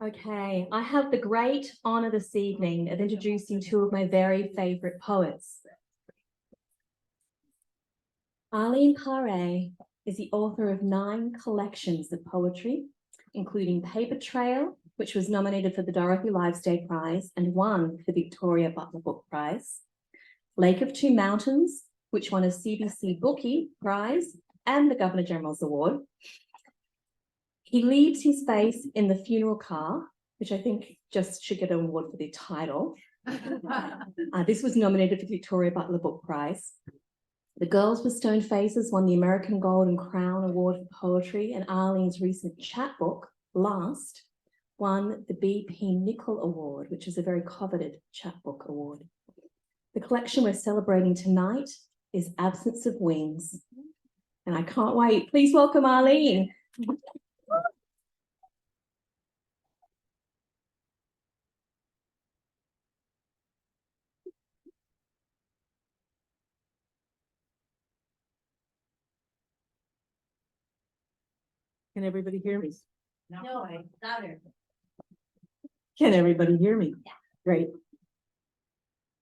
Okay, I have the great honor this evening of introducing two of my very favorite poets. Arleen Paré is the author of 9 collections of poetry, including Paper Trail, which was nominated for the Dorothy Livesay Prize and won the Victoria Butler Book Prize, Lake of Two Mountains, which won a CBC Bookie Prize and the Governor General's Award. He Leaves His Face in the Funeral Car, which I think just should get an award for the title. This was nominated for the Victoria Butler Book Prize. The Girls with Stone Faces won the American Golden Crown Award for Poetry, and Arleen's recent chapbook, Last, won the bpNichol Award, which is a very coveted chapbook award. The collection we're celebrating tonight is Absence of Wings, and I can't wait. Please welcome Arleen. Can everybody hear me? No, louder. Can everybody hear me? Yeah. Great.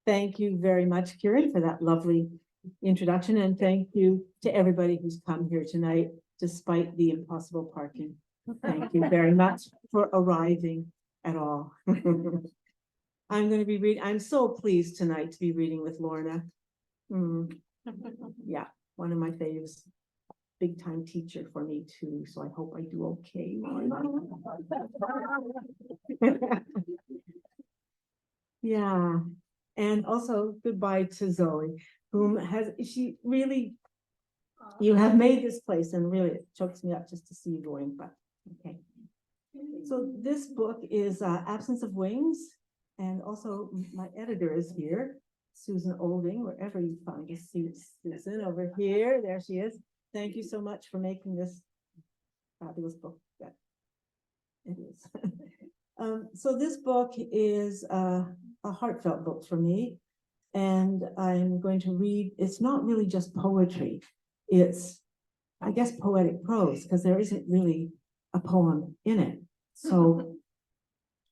Thank you very much, Kieran, for that lovely introduction, and thank you to everybody who's come here tonight, despite the impossible parking. Thank you very much for arriving at all. I'm going to be reading. I'm so pleased tonight to be reading with Lorna. Yeah, one of my faves. Big time teacher for me too, so I hope I do okay. Yeah, and also goodbye to Zoe, whom she really, you have made this place, and really it chokes me up just to see you going, but okay. So this book is Absence of Wings, and also my editor is here, Susan Olding, wherever you find us. Susan over here, there she is. Thank you so much for making this fabulous book that it is. So this book is a heartfelt book for me, and I'm going to read, it's not really just poetry, it's, I guess, poetic prose, because there isn't really a poem in it. So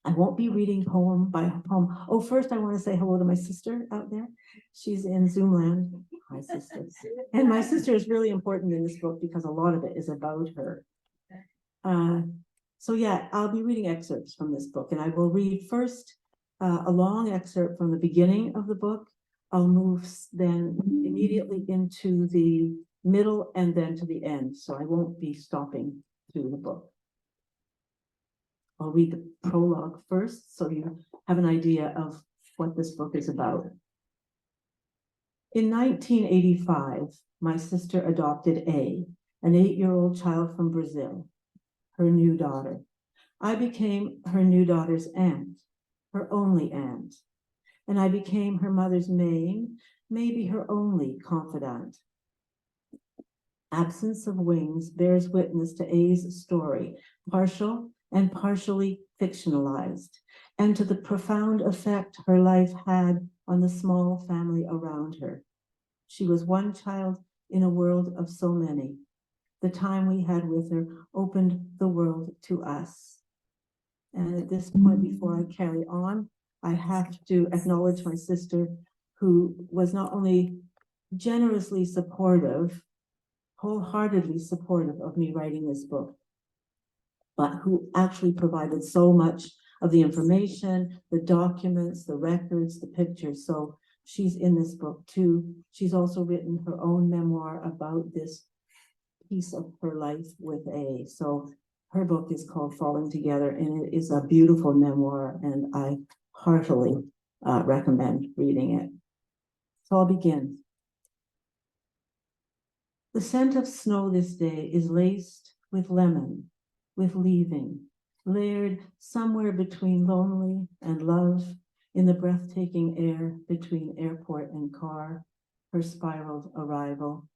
I won't be reading poem by poem. Oh, first I want to say hello to my sister out there. She's in Zoomland. Hi, sister. And my sister is really important in this book because a lot of it is about her. So yeah, I'll be reading excerpts from this book, and I will read first a long excerpt from the beginning of the book. I'll move then immediately into the middle and then to the end, so I won't be stopping through the book. I'll read the prologue first, so you have an idea of what this book is about. In 1985, my sister adopted an 8-year-old child from Brazil, her new daughter. I became her new daughter's aunt, her only aunt, and I became her mother's main, maybe her only confidant. Absence of Wings bears witness to A's story, partial and partially fictionalized, and to the profound effect her life had on the small family around her. She was one child in a world of so many. The time we had with her opened the world to us. And at this point, before I carry on, I have to acknowledge my sister, who was not only generously supportive, wholeheartedly supportive of me writing this book, but who actually provided so much of the information, the documents, the records, the pictures. So she's in this book too. She's also written her own memoir about this piece of her life with A. So her book is called Falling Together, and it is a beautiful memoir, and I heartily recommend reading it. So I'll begin. The scent of snow this day is laced with lemon, with leaving, layered somewhere between lonely and love, in the breathtaking air between airport and car, her spiraled arrival.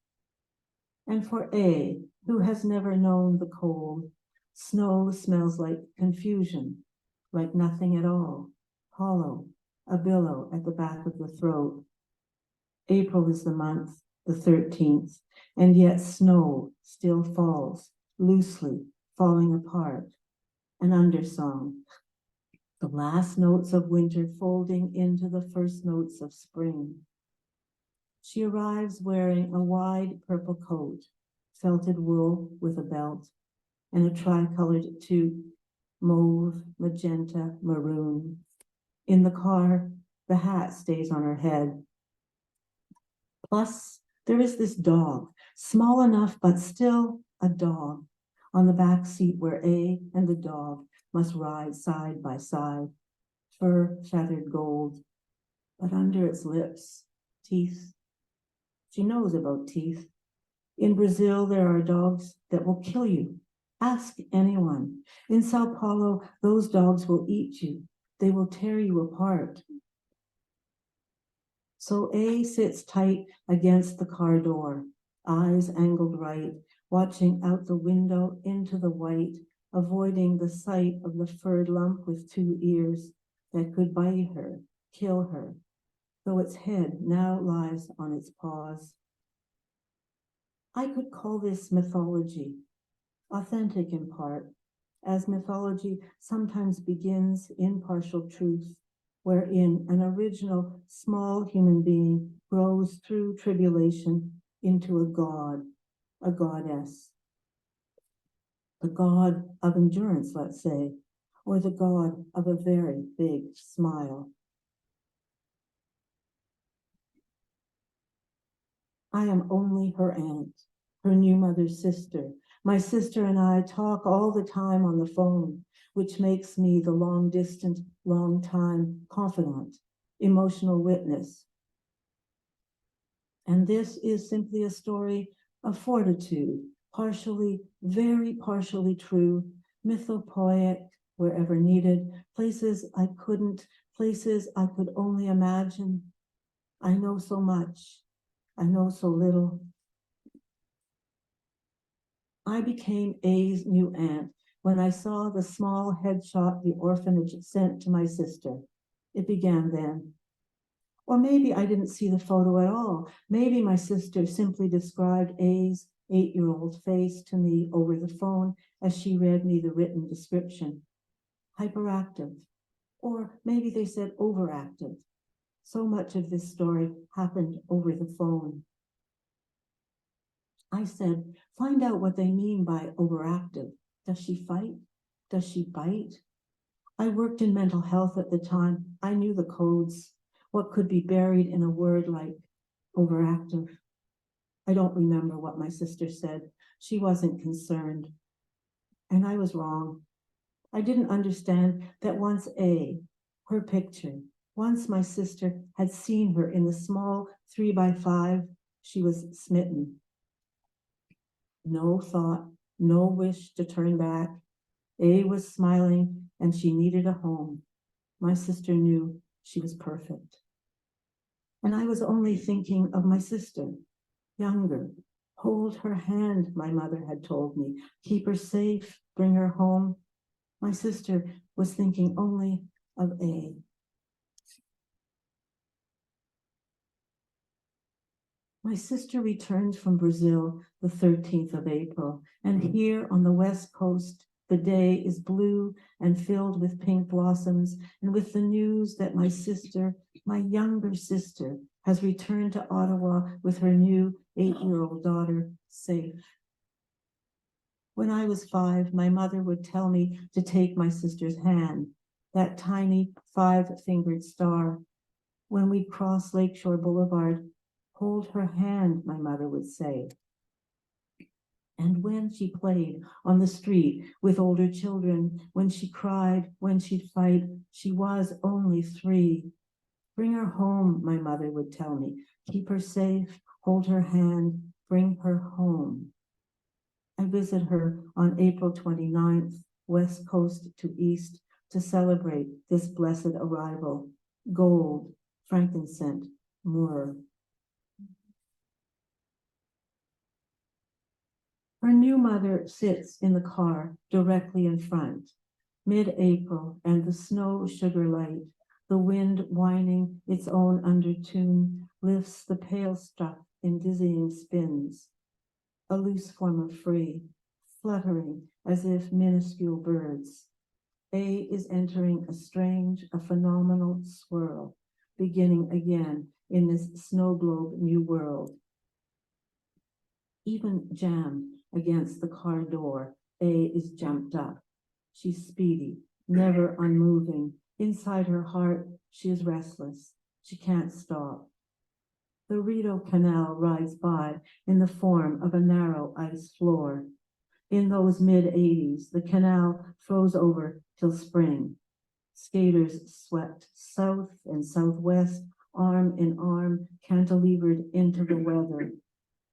And for A, who has never known the cold, snow smells like confusion, like nothing at all, hollow, a billow at the back of the throat. April is the month, the 13th, and yet snow still falls, loosely, falling apart. An undersong, The last notes of winter folding into the first notes of spring. She arrives wearing a wide purple coat, felted wool with a belt, and a tricolored toque, mauve, magenta, maroon. In the car, the hat stays on her head. Plus, there is this dog, small enough but still a dog, on the back seat where A and the dog must ride side by side, fur feathered gold, but under its lips, teeth. She knows about teeth. In Brazil, there are dogs that will kill you. Ask anyone. In Sao Paulo, those dogs will eat you. They will tear you apart. So A sits tight against the car door, eyes angled right, watching out the window into the white, avoiding the sight of the furred lump with two ears that could bite her, kill her, though its head now lies on its paws. I could call this mythology, authentic in part, as mythology sometimes begins in partial truth, wherein an original small human being grows through tribulation into a god, a goddess. The god of endurance, let's say, or the god of a very big smile. I am only her aunt, her new mother's sister. My sister and I talk all the time on the phone, which makes me the long-distant, long-time confidant, emotional witness. And this is simply a story of fortitude, partially, very partially true, mythopoeic wherever needed, places I couldn't, places I could only imagine. I know so much. I know so little. I became A's new aunt when I saw the small headshot the orphanage sent to my sister. It began then. Or maybe I didn't see the photo at all. Maybe my sister simply described A's 8-year-old face to me over the phone as she read me the written description. Hyperactive. Or maybe they said overactive. So much of this story happened over the phone. I said, find out what they mean by overactive. Does she fight? Does she bite? I worked in mental health at the time. I knew the codes, what could be buried in a word like overactive. I don't remember what my sister said. She wasn't concerned. And I was wrong. I didn't understand that once A, her picture, once my sister had seen her in the small 3x5, she was smitten. No thought, no wish to turn back. A was smiling and she needed a home. My sister knew she was perfect. And I was only thinking of my sister, younger. Hold her hand, my mother had told me. Keep her safe, bring her home. My sister was thinking only of A. My sister returned from Brazil the 13th of April, and here on the West Coast, the day is blue and filled with pink blossoms, and with the news that my sister, my younger sister, has returned to Ottawa with her new 8-year-old daughter, safe. When I was 5, my mother would tell me to take my sister's hand, that tiny 5-fingered star. When we cross Lakeshore Boulevard, hold her hand, my mother would say. And when she played on the street with older children, when she cried, when she'd fight, she was only 3. Bring her home, my mother would tell me. Keep her safe, hold her hand, bring her home. I visit her on April 29th, West Coast to East, to celebrate this blessed arrival. Gold, frankincense, myrrh. Her new mother sits in the car directly in front, mid-April, and the snow sugar light, the wind whining its own undertune, lifts the pale stuff in dizzying spins, a loose form of free, fluttering as if minuscule birds. A is entering a phenomenal swirl, beginning again in this snow globe new world. Even jammed against the car door, A is jumped up. She's speedy, never unmoving. Inside her heart, she is restless. She can't stop. The Rideau Canal rides by in the form of a narrow ice floor. In those mid-80s, the canal froze over till spring. Skaters swept south and southwest, arm in arm, cantilevered into the weather,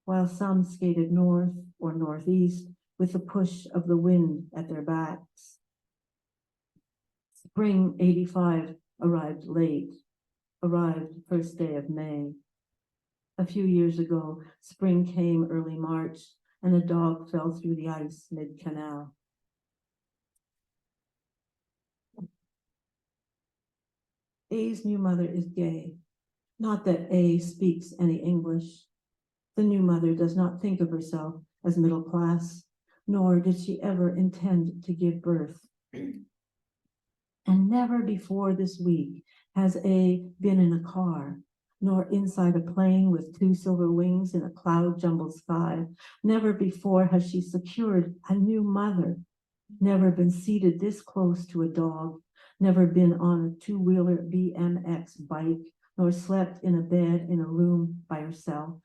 while some skated north or northeast with the push of the wind at their backs. Spring '85 arrived late, arrived first day of May. A few years ago, spring came early March, and a dog fell through the ice mid-canal. A's new mother is gay. Not that A speaks any English. The new mother does not think of herself as middle class, nor did she ever intend to give birth. And never before this week has A been in a car, nor inside a plane with two silver wings in a cloud-jumbled sky. Never before has she secured a new mother, never been seated this close to a dog, never been on a two-wheeler BMX bike, nor slept in a bed in a room by herself.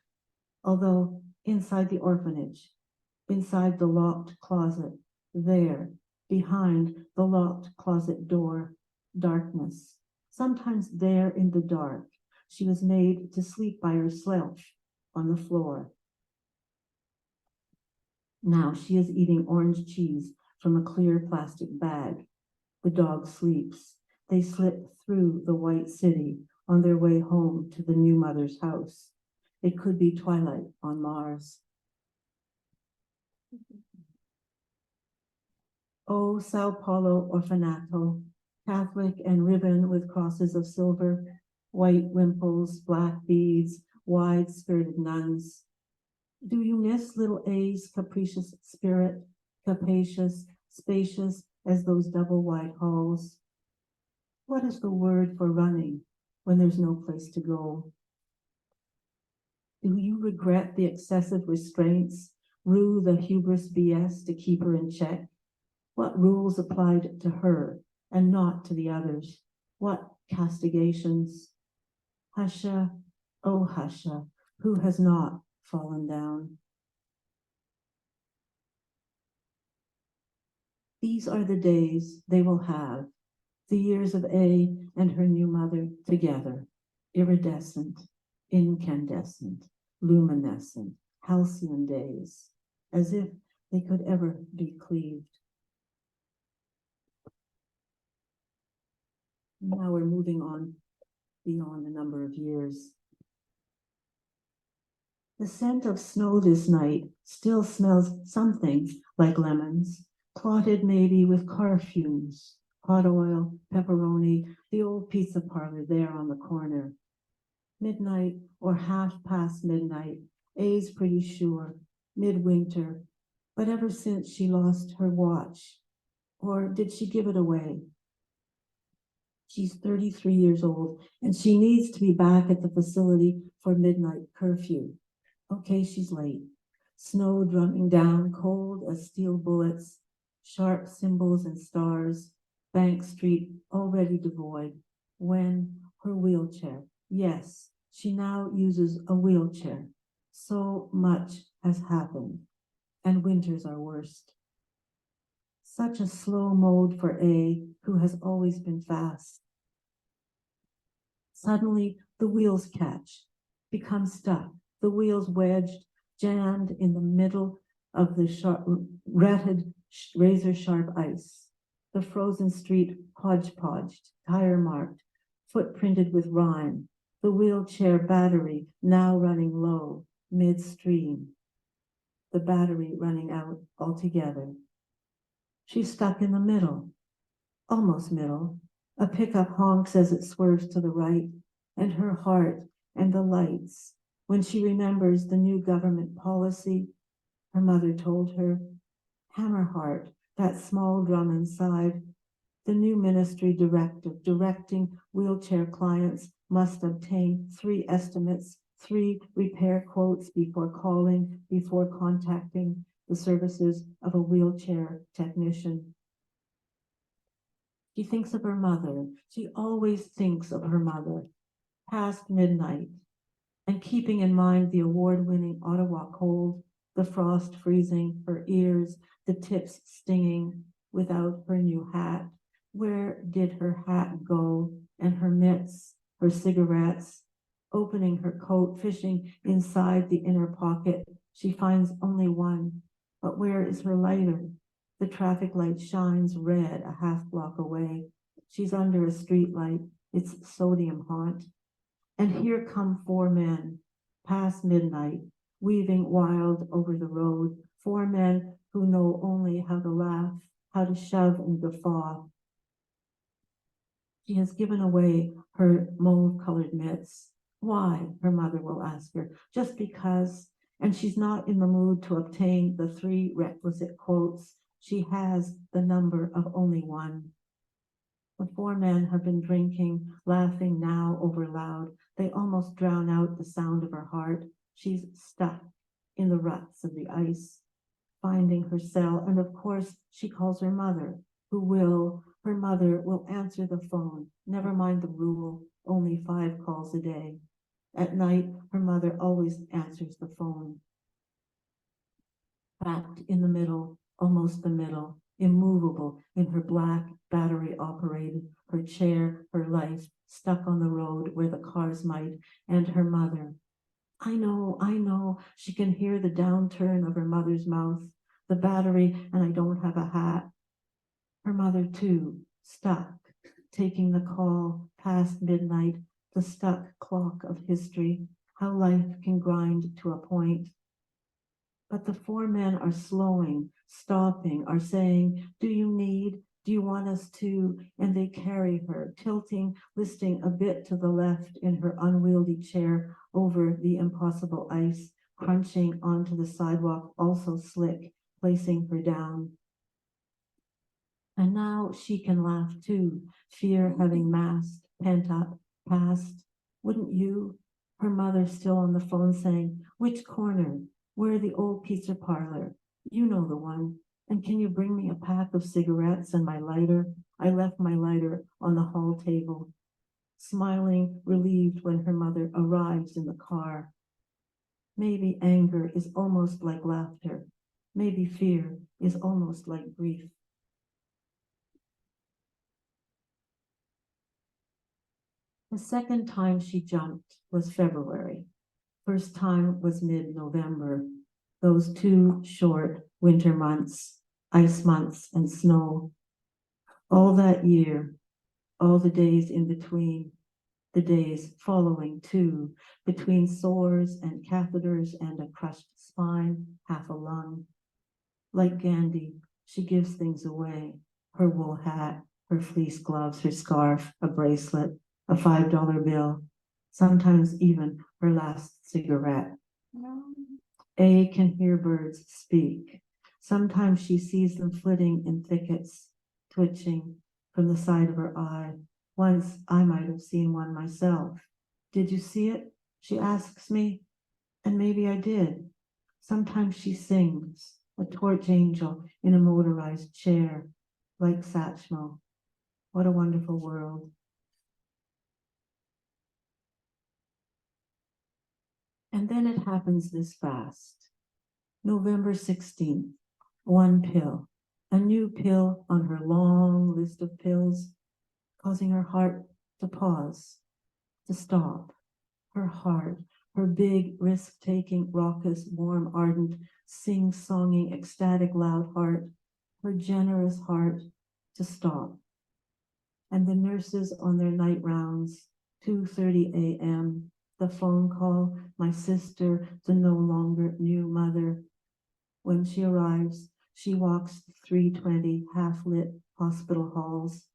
Although inside the orphanage, inside the locked closet, there, behind the locked closet door, darkness. Sometimes there in the dark, she was made to sleep by herself on the floor. Now she is eating orange cheese from a clear plastic bag. The dog sleeps. They slip through the white city on their way home to the new mother's house. It could be twilight on Mars. Oh, Sao Paulo Orfanato, Catholic and ribbon with crosses of silver, white wimples, black beads, wide-skirted nuns. Do you miss little A's capricious spirit, capacious, spacious as those double wide halls? What is the word for running when there's no place to go? Do you regret the excessive restraints, rue the hubris BS to keep her in check? What rules applied to her and not to the others? What castigations? Husha, oh Husha, who has not fallen down? These are the days they will have, the years of A and her new mother together, iridescent, incandescent, luminescent, halcyon days, as if they could ever be cleaved. Now we're moving on beyond a number of years. The scent of snow this night still smells something like lemons, clotted maybe with car fumes, hot oil, pepperoni, the old pizza parlor there on the corner. Midnight or half past midnight, A's pretty sure, midwinter, but ever since she lost her watch, or did she give it away? She's 33 years old, and she needs to be back at the facility for midnight curfew. Okay, she's late. Snow drumming down, cold as steel bullets, sharp symbols and stars, Bank Street already devoid. When her wheelchair, yes, she now uses a wheelchair. So much has happened, and winters are worst. Such a slow mode for A, who has always been fast. Suddenly, the wheels catch, become stuck, the wheels wedged, jammed in the middle of the ratted, razor-sharp ice. The frozen street hodgepodged, tire marked, footprinted with rime. The wheelchair battery now running low, midstream. The battery running out altogether. She's stuck in the middle, almost middle. A pickup honks as it swerves to the right, and her heart and the lights. When she remembers the new government policy, her mother told her, Hammerheart, that small drum inside, The new ministry directive directing wheelchair clients must obtain 3 estimates, 3 repair quotes before contacting the services of a wheelchair technician. She thinks of her mother. She always thinks of her mother. Past midnight, and keeping in mind the award-winning Ottawa cold, the frost freezing her ears, the tips stinging without her new hat. Where did her hat go? And her mitts, her cigarettes? Opening her coat, fishing inside the inner pocket, she finds only one. But where is her lighter? The traffic light shines red a half block away. She's under a street light. It's sodium haunt. And here come 4 men, past midnight, weaving wild over the road. 4 men who know only how to laugh, how to shove and guffaw. She has given away her mauve-colored mitts. Why, her mother will ask her, just because, and she's not in the mood to obtain the 3 requisite quotes. She has the number of only 1. The 4 men have been drinking, laughing now over loud. They almost drown out the sound of her heart. She's stuck in the ruts of the ice, finding her cell. And of course, she calls her mother, her mother will answer the phone. Never mind the rule, only 5 calls a day. At night, her mother always answers the phone. Packed in the middle, almost the middle, immovable in her black, battery-operated, her chair, her life, stuck on the road where the cars might, and her mother. I know, she can hear the downturn of her mother's mouth, the battery, and I don't have a hat. Her mother, too, stuck, taking the call past midnight, the stuck clock of history, how life can grind to a point. But the 4 men are slowing, stopping, are saying, do you want us to? And they carry her, tilting, listing a bit to the left in her unwieldy chair over the impossible ice, crunching onto the sidewalk, also slick, placing her down. And now she can laugh too, fear having masked, pent up, past. Wouldn't you? Her mother still on the phone saying, which corner? Where the old pizza parlor? You know the one. And can you bring me a pack of cigarettes and my lighter? I left my lighter on the hall table. Smiling, relieved when her mother arrives in the car. Maybe anger is almost like laughter. Maybe fear is almost like grief. The second time she jumped was February. First time was mid-November. Those 2 short winter months, ice months and snow. All that year, all the days in between, the days following too, between sores and catheters and a crushed spine, half a lung. Like Gandhi, she gives things away, her wool hat, her fleece gloves, her scarf, a bracelet, a $5 bill, sometimes even her last cigarette. A can hear birds speak. Sometimes she sees them flitting in thickets, twitching from the side of her eye. Once I might have seen one myself. Did you see it? She asks me, and maybe I did. Sometimes she sings, a torch angel in a motorized chair, like Satchmo. What a wonderful world. And then it happens this fast. November 16th, 1 pill, a new pill on her long list of pills, causing her heart to pause, to stop. Her heart, her big, risk-taking, raucous, warm, ardent, sing-songing, ecstatic, loud heart, her generous heart to stop. And the nurses on their night rounds, 2:30 a.m., the phone call, my sister, the no longer new mother. When she arrives, she walks 320 half-lit hospital halls,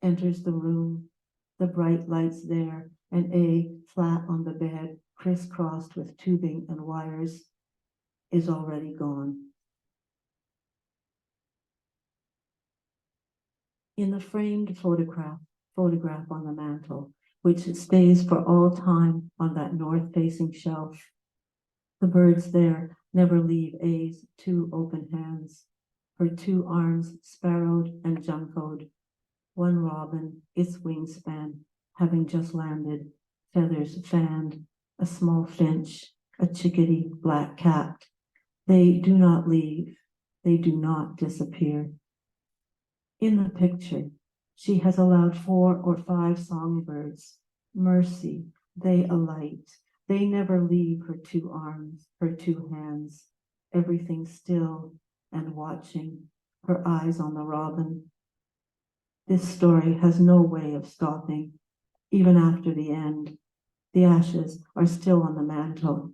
enters the room, the bright lights there, and A, flat on the bed, crisscrossed with tubing and wires, is already gone. In the framed photograph on the mantle, which stays for all time on that north-facing shelf, the birds there never leave A's two open hands, her two arms sparrowed and juncoed, one robin, its wingspan, having just landed, feathers fanned, a small finch, a chickadee black-capped. They do not leave, they do not disappear. In the picture, she has allowed 4 or 5 songbirds. Mercy, they alight. They never leave her two arms, her two hands, everything still and watching, her eyes on the robin. This story has no way of stopping, even after the end. The ashes are still on the mantle.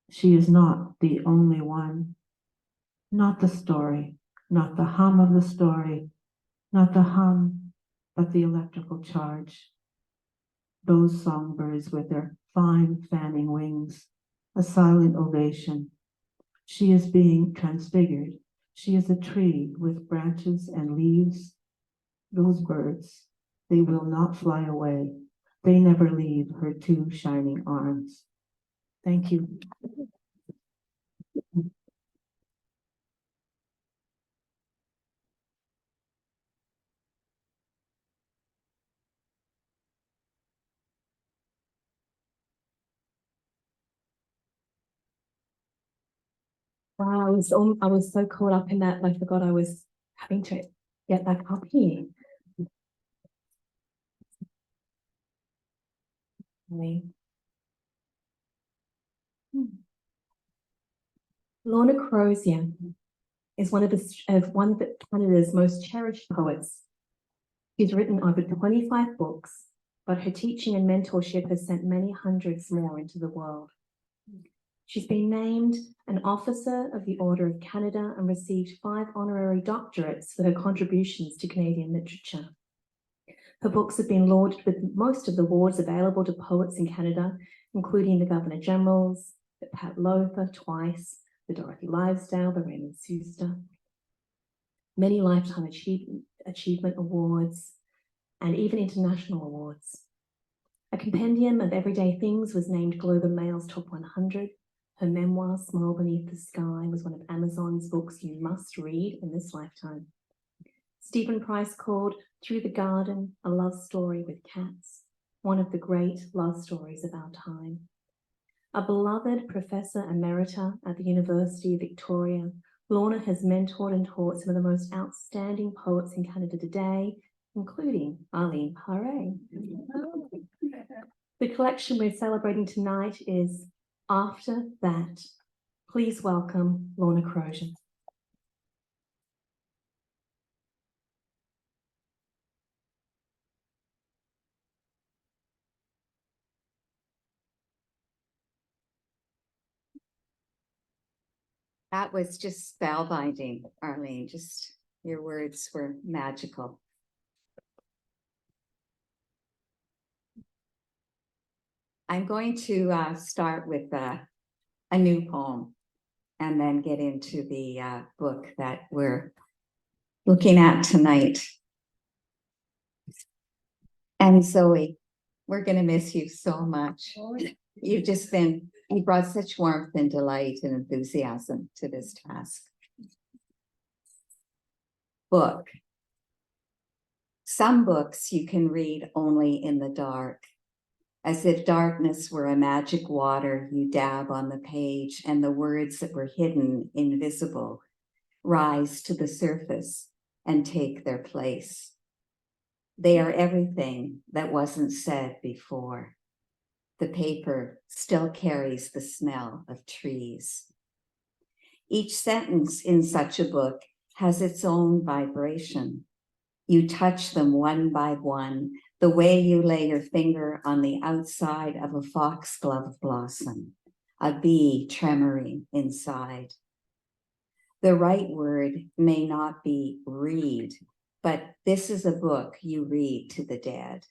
She is not the only one. Not the story, not the hum of the story, not the hum, but the electrical charge. Those songbirds with their fine fanning wings, a silent ovation. She is being transfigured. She is a tree with branches and leaves. Those birds, they will not fly away. They never leave her two shining arms. Thank you. Wow, I was so caught up in that, I forgot I was having to get back up here. Okay. Lorna Crozier is one of Canada's most cherished poets. She's written over 25 books, but her teaching and mentorship has sent many hundreds more into the world. She's been named an Officer of the Order of Canada and received 5 honorary doctorates for her contributions to Canadian literature. Her books have been lauded with most of the awards available to poets in Canada, including the Governor General's, the Pat Lothar twice, the Dorothy Livesay, the Raymond Suster, many Lifetime Achievement Awards, and even international awards. A compendium of everyday things was named Globe and Mail's Top 100. Her memoir, Smile Beneath the Sky, was one of Amazon's books you must read in this lifetime. Stephen Price called Through the Garden a love story with cats, one of the great love stories of our time. A beloved Professor Emerita at the University of Victoria, Lorna has mentored and taught some of the most outstanding poets in Canada today, including Arleen Paré. The collection we're celebrating tonight is After That. Please welcome Lorna Crozier. That was just spellbinding, Arleen. Just your words were magical. I'm going to start with a new poem and then get into the book that we're looking at tonight. And Zoe, we're going to miss you so much. You brought such warmth and delight and enthusiasm to this task. Book. Some books you can read only in the dark, as if darkness were a magic water you dab on the page and the words that were hidden, invisible, rise to the surface and take their place. They are everything that wasn't said before. The paper still carries the smell of trees. Each sentence in such a book has its own vibration. You touch them one by one, the way you lay your finger on the outside of a foxglove blossom, a bee tremoring inside. The right word may not be read, but this is a book you read to the dead.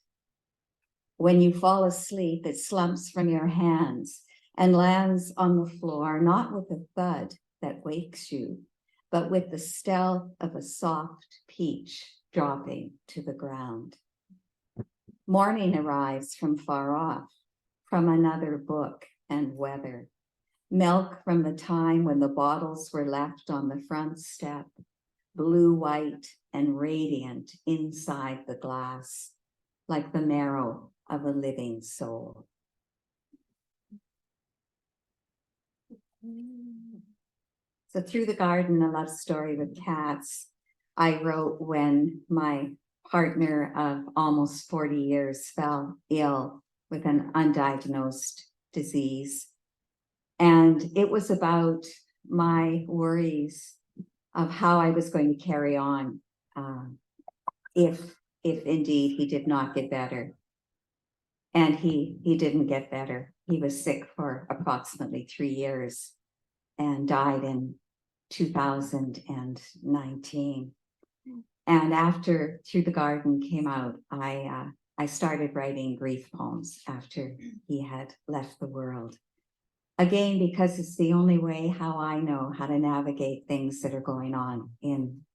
When you fall asleep, it slumps from your hands and lands on the floor, not with a thud that wakes you, but with the stealth of a soft peach dropping to the ground. Morning arrives from far off, from another book and weather. Milk from the time when the bottles were left on the front step, blue, white, and radiant inside the glass, like the marrow of a living soul. So Through the Garden, a love story with cats, I wrote when my partner of almost 40 years fell ill with an undiagnosed disease. And it was about my worries of how I was going to carry on if indeed he did not get better. And he didn't get better. He was sick for approximately 3 years and died in 2019. And after Through the Garden came out, I started writing grief poems after he had left the world. Again, because it's the only way how I know how to navigate things that are going on in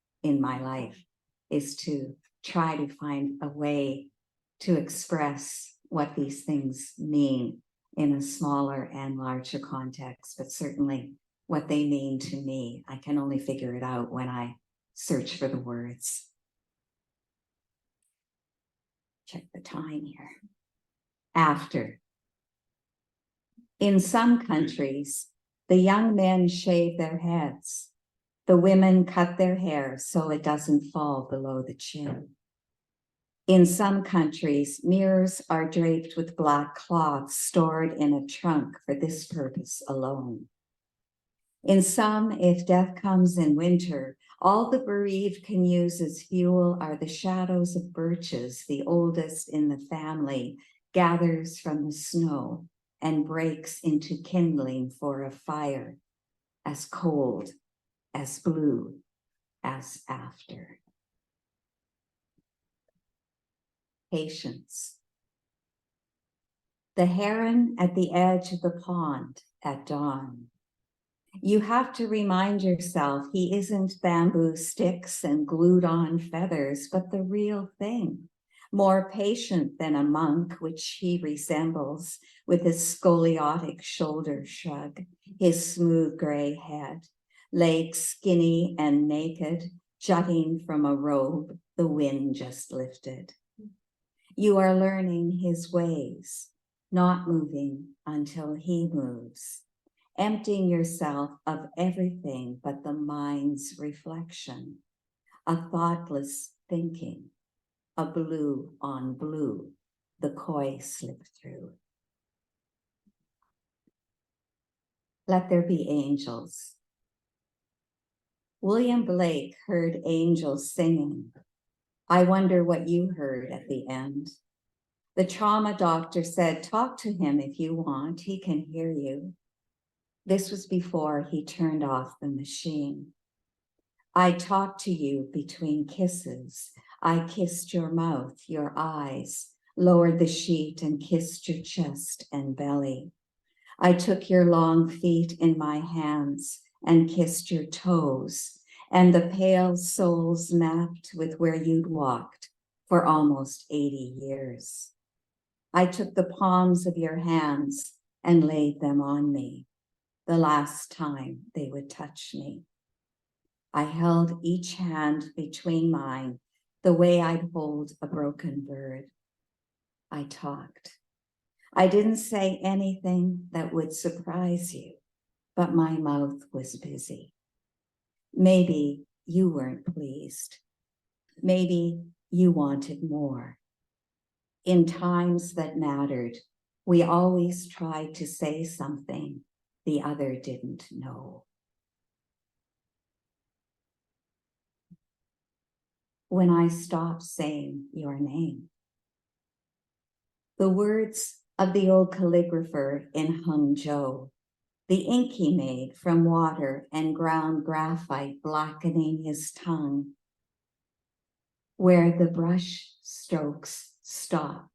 my life, is to try to find a way to express what these things mean in a smaller and larger context, but certainly what they mean to me. I can only figure it out when I search for the words. Check the time here. After. In some countries, the young men shave their heads. The women cut their hair so it doesn't fall below the chin. In some countries, mirrors are draped with black cloth stored in a trunk for this purpose alone. In some, if death comes in winter, all the bereaved can use as fuel are the shadows of birches. The oldest in the family gathers from the snow and breaks into kindling for a fire as cold, as blue as after. Patience. The heron at the edge of the pond at dawn. You have to remind yourself he isn't bamboo sticks and glued on feathers, but the real thing. More patient than a monk, which he resembles, with his scoliotic shoulder shrug, his smooth gray head, legs skinny and naked, jutting from a robe the wind just lifted. You are learning his ways, not moving until he moves, emptying yourself of everything but the mind's reflection, a thoughtless thinking, a blue on blue, the koi slip through. Let there be angels. William Blake heard angels singing. I wonder what you heard at the end. The trauma doctor said, talk to him if you want, he can hear you. This was before he turned off the machine. I talked to you between kisses. I kissed your mouth, your eyes, lowered the sheet and kissed your chest and belly. I took your long feet in my hands and kissed your toes, and the pale soles mapped with where you'd walked for almost 80 years. I took the palms of your hands and laid them on me, the last time they would touch me. I held each hand between mine the way I'd hold a broken bird. I talked. I didn't say anything that would surprise you, but my mouth was busy. Maybe you weren't pleased. Maybe you wanted more. In times that mattered, we always tried to say something the other didn't know. When I stopped saying your name. The words of the old calligrapher in Hangzhou, the ink he made from water and ground graphite blackening his tongue, where the brush strokes stop,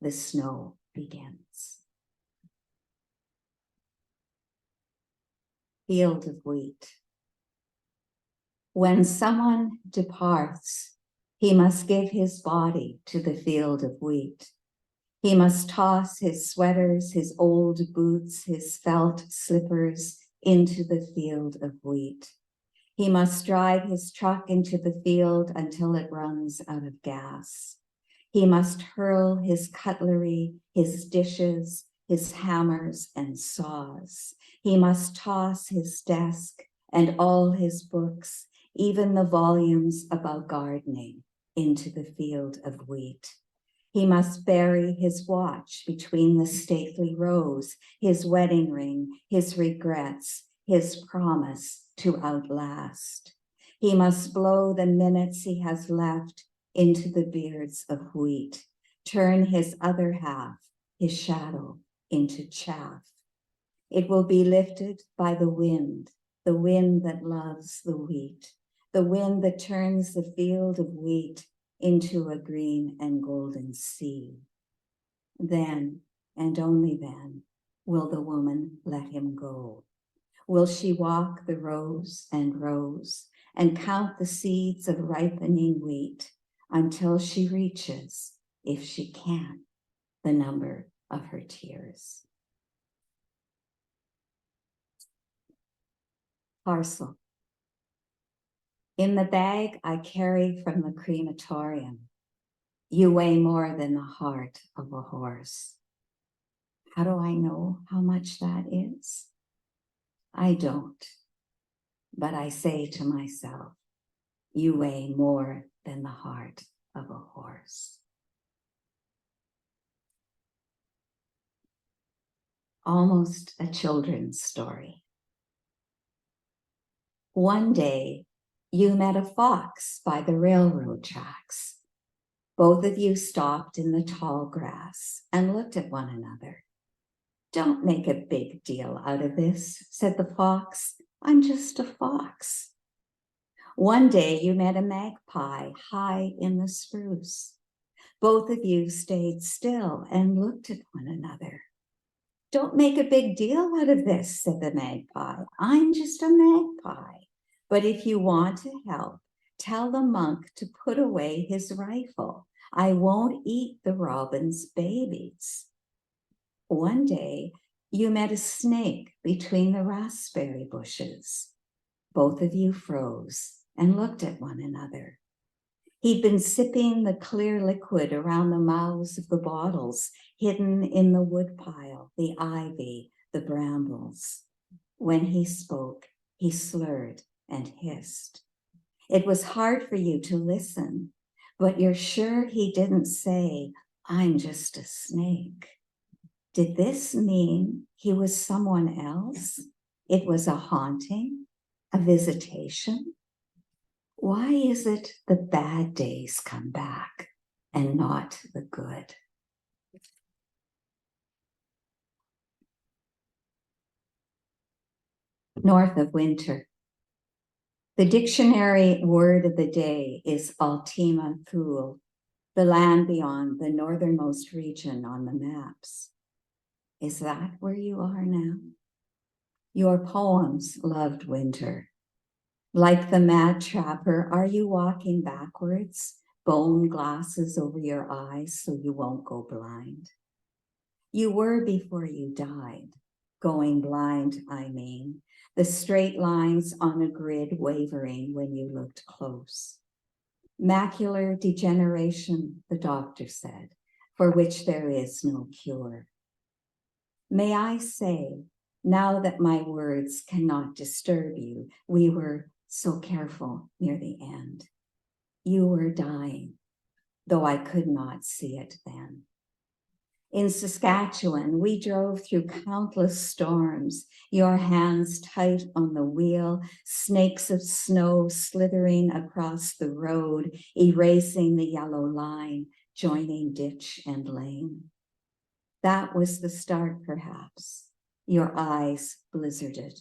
the snow begins. Field of wheat. When someone departs, he must give his body to the field of wheat. He must toss his sweaters, his old boots, his felt slippers into the field of wheat. He must drive his truck into the field until it runs out of gas. He must hurl his cutlery, his dishes, his hammers and saws. He must toss his desk and all his books, even the volumes about gardening, into the field of wheat. He must bury his watch between the stately rows, his wedding ring, his regrets, his promise to outlast. He must blow the minutes he has left into the beards of wheat, turn his other half, his shadow, into chaff. It will be lifted by the wind that loves the wheat, the wind that turns the field of wheat into a green and golden sea. Then, and only then, will the woman let him go. Will she walk the rows and rows and count the seeds of ripening wheat until she reaches, if she can, the number of her tears? Parcel. In the bag I carry from the crematorium, you weigh more than the heart of a horse. How do I know how much that is? I don't, but I say to myself, you weigh more than the heart of a horse. Almost a children's story. One day, you met a fox by the railroad tracks. Both of you stopped in the tall grass and looked at one another. Don't make a big deal out of this, said the fox. I'm just a fox. One day you met a magpie high in the spruce. Both of you stayed still and looked at one another. Don't make a big deal out of this, said the magpie. I'm just a magpie. But if you want to help, tell the monk to put away his rifle. I won't eat the robin's babies. One day, you met a snake between the raspberry bushes. Both of you froze and looked at one another. He'd been sipping the clear liquid around the mouths of the bottles, hidden in the woodpile, the ivy, the brambles. When he spoke, he slurred and hissed. It was hard for you to listen, but you're sure he didn't say, I'm just a snake. Did this mean he was someone else? It was a haunting, a visitation? Why is it the bad days come back and not the good? North of winter. The dictionary word of the day is Ultima Thule, the land beyond the northernmost region on the maps. Is that where you are now? Your poems loved winter. Like the mad trapper, are you walking backwards, bone glasses over your eyes so you won't go blind? You were before you died, going blind, I mean, the straight lines on a grid wavering when you looked close. Macular degeneration, the doctor said, for which there is no cure. May I say, now that my words cannot disturb you, we were so careful near the end. You were dying, though I could not see it then. In Saskatchewan, we drove through countless storms, your hands tight on the wheel, snakes of snow slithering across the road, erasing the yellow line, joining ditch and lane. That was the start, perhaps, your eyes blizzarded.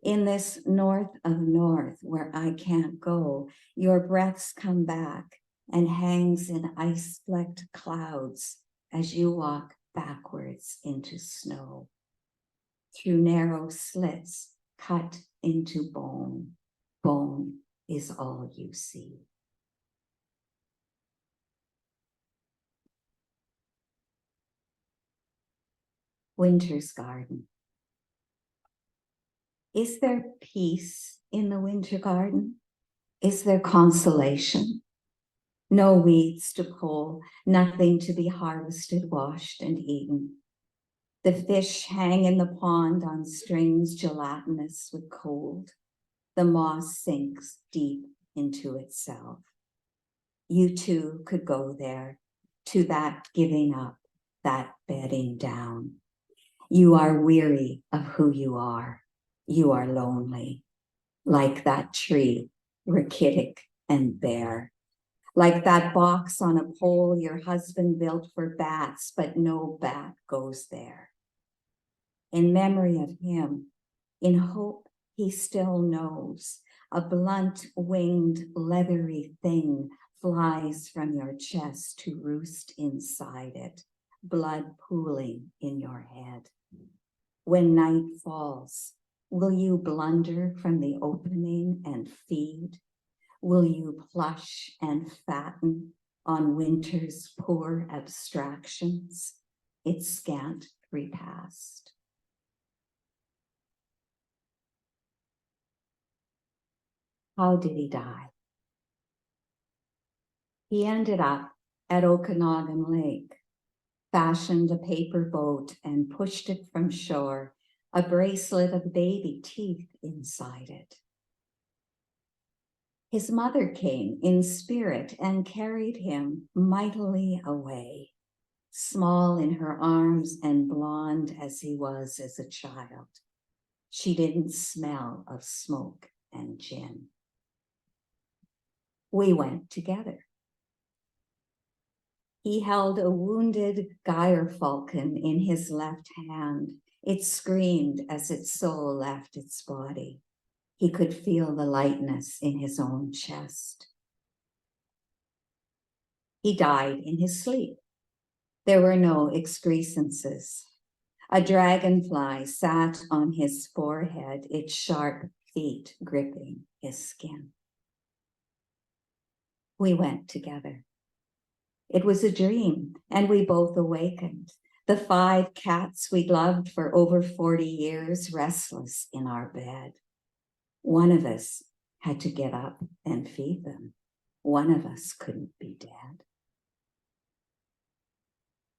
In this north of north where I can't go, your breaths come back and hangs in ice-flecked clouds as you walk backwards into snow, through narrow slits cut into bone. bone is all you see. Winter's garden. Is there peace in the winter garden? Is there consolation? No weeds to pull, nothing to be harvested, washed, and eaten. The fish hang in the pond on strings gelatinous with cold. The moss sinks deep into itself. You too could go there, to that giving up, that bedding down. You are weary of who you are. You are lonely, like that tree, rachitic and bare. Like that box on a pole your husband built for bats, but no bat goes there. In memory of him, in hope he still knows, a blunt-winged, leathery thing flies from your chest to roost inside it, blood pooling in your head. When night falls, will you blunder from the opening and feed? Will you plush and fatten on winter's poor abstractions, its scant repast? How did he die? He ended up at Okanagan Lake, fashioned a paper boat and pushed it from shore, a bracelet of baby teeth inside it. His mother came in spirit and carried him mightily away, small in her arms and blonde as he was as a child. She didn't smell of smoke and gin. We went together. He held a wounded gyre-falcon in his left hand. It screamed as its soul left its body. He could feel the lightness in his own chest. He died in his sleep. There were no excrescences. A dragonfly sat on his forehead, its sharp feet gripping his skin. We went together. It was a dream, and we both awakened. The 5 cats we'd loved for over 40 years, restless in our bed. One of us had to get up and feed them. One of us couldn't be dead.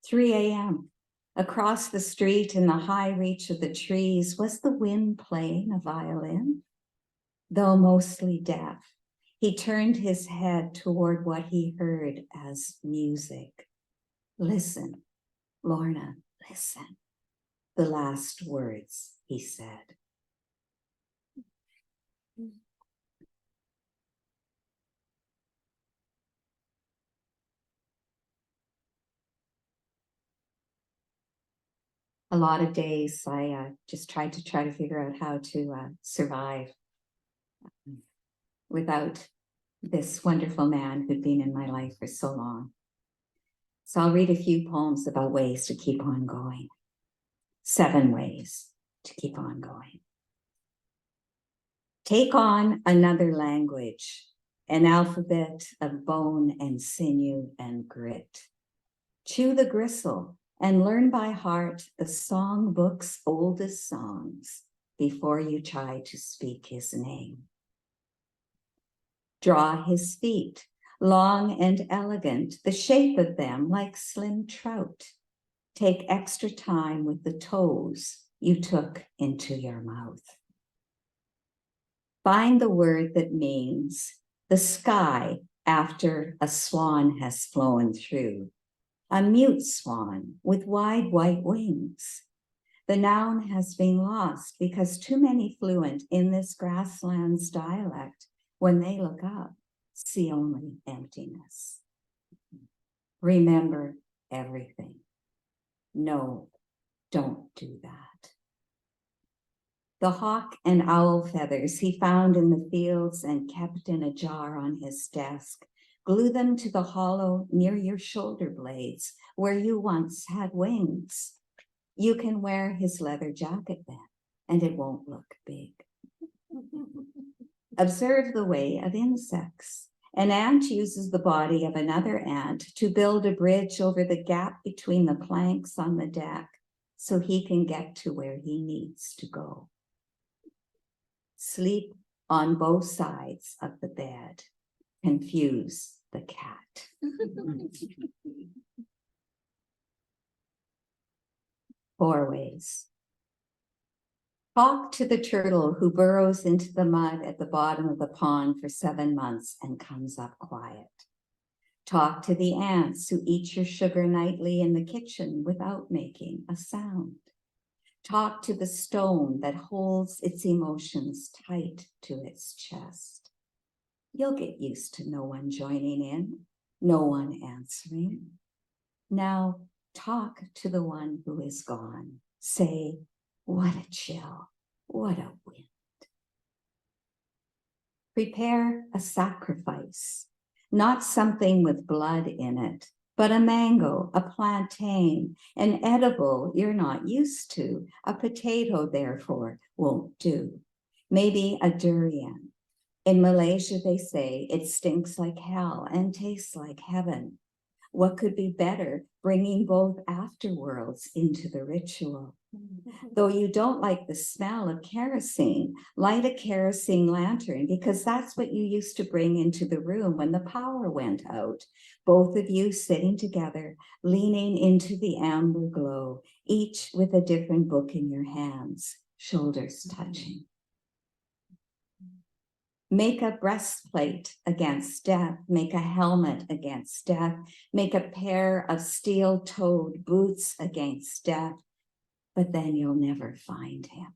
3 a.m. Across the street in the high reach of the trees, was the wind playing a violin? Though mostly deaf, he turned his head toward what he heard as music. Listen, Lorna, listen. The last words he said. A lot of days I just tried to figure out how to survive without this wonderful man who'd been in my life for so long. So I'll read a few poems about ways to keep on going. 7 ways to keep on going. Take on another language, an alphabet of bone and sinew and grit. Chew the gristle and learn by heart the songbook's oldest songs before you try to speak his name. Draw his feet, long and elegant, the shape of them like slim trout. Take extra time with the toes you took into your mouth. Find the word that means the sky after a swan has flown through. A mute swan with wide white wings. The noun has been lost because too many fluent in this grasslands dialect, when they look up, see only emptiness. Remember everything. No, don't do that. The hawk and owl feathers he found in the fields and kept in a jar on his desk. Glue them to the hollow near your shoulder blades where you once had wings. You can wear his leather jacket then, and it won't look big. Observe the way of insects. An ant uses the body of another ant to build a bridge over the gap between the planks on the deck so he can get to where he needs to go. Sleep on both sides of the bed. Confuse the cat. Four ways. Talk to the turtle who burrows into the mud at the bottom of the pond for 7 months and comes up quiet. Talk to the ants who eat your sugar nightly in the kitchen without making a sound. Talk to the stone that holds its emotions tight to its chest. You'll get used to no one joining in, no one answering. Now talk to the one who is gone. Say, what a chill, what a wind. Prepare a sacrifice, not something with blood in it, but a mango, a plantain, an edible you're not used to, a potato therefore won't do. Maybe a durian. In Malaysia, they say it stinks like hell and tastes like heaven. What could be better, bringing both afterworlds into the ritual? Though you don't like the smell of kerosene, light a kerosene lantern because that's what you used to bring into the room when the power went out. Both of you sitting together, leaning into the amber glow, each with a different book in your hands, shoulders touching. Make a breastplate against death, make a helmet against death, make a pair of steel-toed boots against death, but then you'll never find him.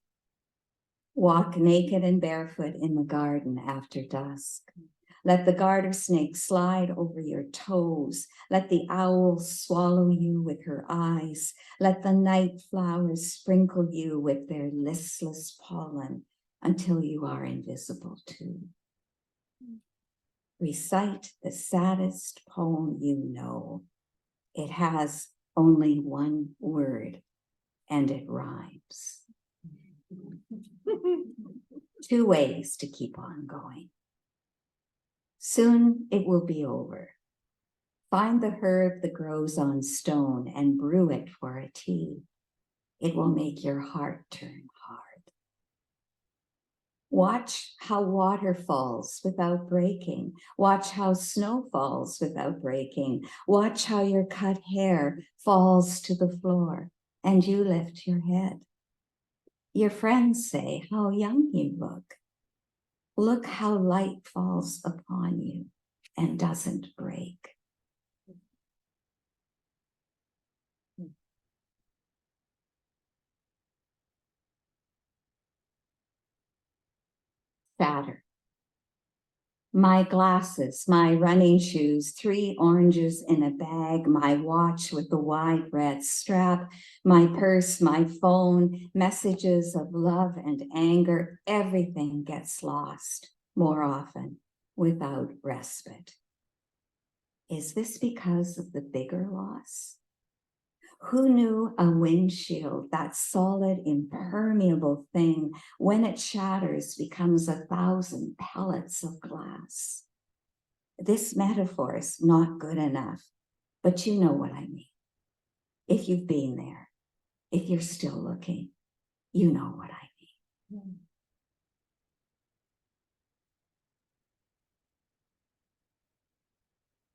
Walk naked and barefoot in the garden after dusk. Let the garter snake slide over your toes. Let the owl swallow you with her eyes. Let the night flowers sprinkle you with their listless pollen until you are invisible too. Recite the saddest poem you know. It has only one word and it rhymes. 2 ways to keep on going. Soon it will be over. Find the herb that grows on stone and brew it for a tea. It will make your heart turn hard. Watch how water falls without breaking. Watch how snow falls without breaking. Watch how your cut hair falls to the floor and you lift your head. Your friends say how young you look. Look how light falls upon you and doesn't break. Fatter. My glasses, my running shoes, 3 oranges in a bag, my watch with the wide red strap, my purse, my phone, messages of love and anger, everything gets lost more often without respite. Is this because of the bigger loss? Who knew a windshield, that solid, impermeable thing, when it shatters, becomes 1,000 pellets of glass? This metaphor is not good enough, but you know what I mean. If you've been there, if you're still looking, you know what I mean.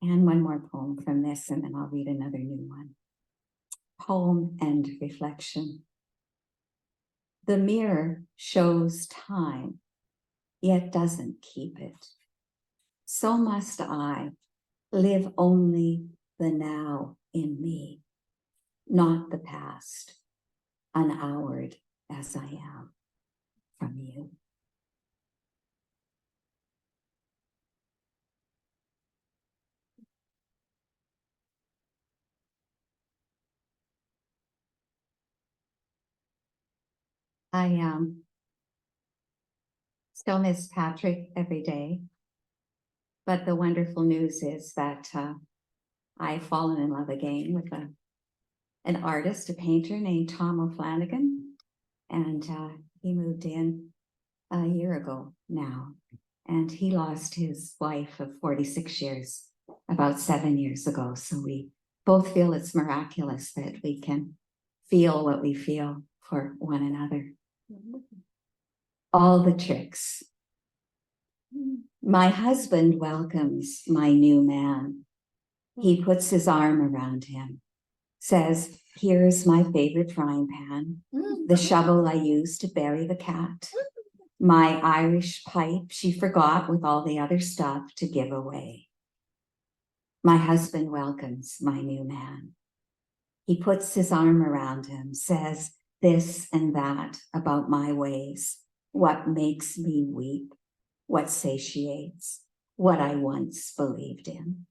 And one more poem from this, and then I'll read another new one. Poem and reflection. The mirror shows time, yet doesn't keep it. So must I live only the now in me, not the past, unhoured as I am from you. I still miss Patrick every day, but the wonderful news is that I've fallen in love again with an artist, a painter named Tom O'Flanagan, and he moved in a year ago now. And he lost his wife of 46 years about 7 years ago. So we both feel it's miraculous that we can feel what we feel for one another. All the tricks. My husband welcomes my new man. He puts his arm around him, says, here's my favorite frying pan, the shovel I used to bury the cat, my Irish pipe she forgot with all the other stuff to give away. My husband welcomes my new man. He puts his arm around him, says this and that about my ways, what makes me weep, what satiates, what I once believed in.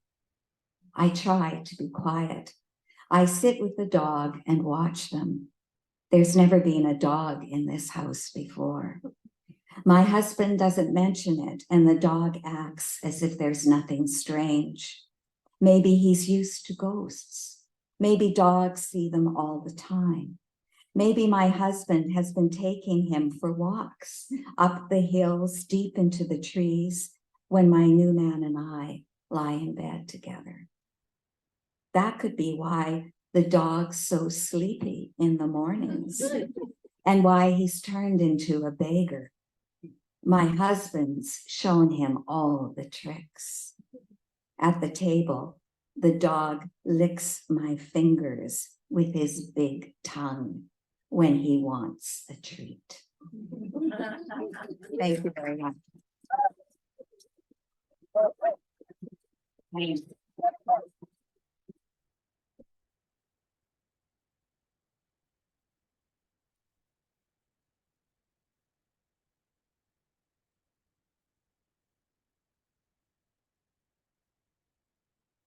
I try to be quiet. I sit with the dog and watch them. There's never been a dog in this house before. My husband doesn't mention it, and the dog acts as if there's nothing strange. Maybe he's used to ghosts. Maybe dogs see them all the time. Maybe my husband has been taking him for walks up the hills, deep into the trees, when my new man and I lie in bed together. That could be why the dog's so sleepy in the mornings and why he's turned into a beggar. My husband's shown him all the tricks. At the table, the dog licks my fingers with his big tongue when he wants a treat. Thank you very much. Thanks.